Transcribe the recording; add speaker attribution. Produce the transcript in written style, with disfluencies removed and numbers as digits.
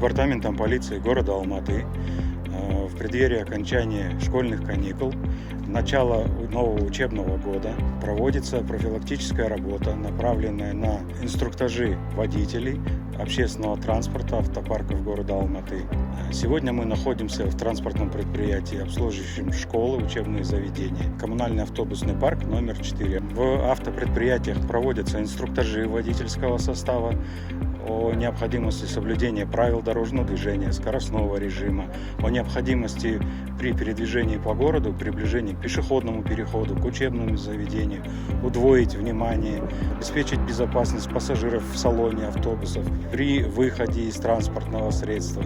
Speaker 1: Департаментом полиции города Алматы в преддверии окончания школьных каникул, начала нового учебного года проводится профилактическая работа, направленная на инструктажи водителей общественного транспорта, автопарков города Алматы. Сегодня мы находимся в транспортном предприятии, обслуживающем школы, учебные заведения. Коммунальный автобусный парк номер 4. В автопредприятиях проводятся инструктажи водительского состава о необходимости соблюдения правил дорожного движения, скоростного режима, о необходимости при передвижении по городу, приближении к пешеходному переходу, к учебному заведению, удвоить внимание, обеспечить безопасность пассажиров в салоне автобусов при выходе из транспортного средства.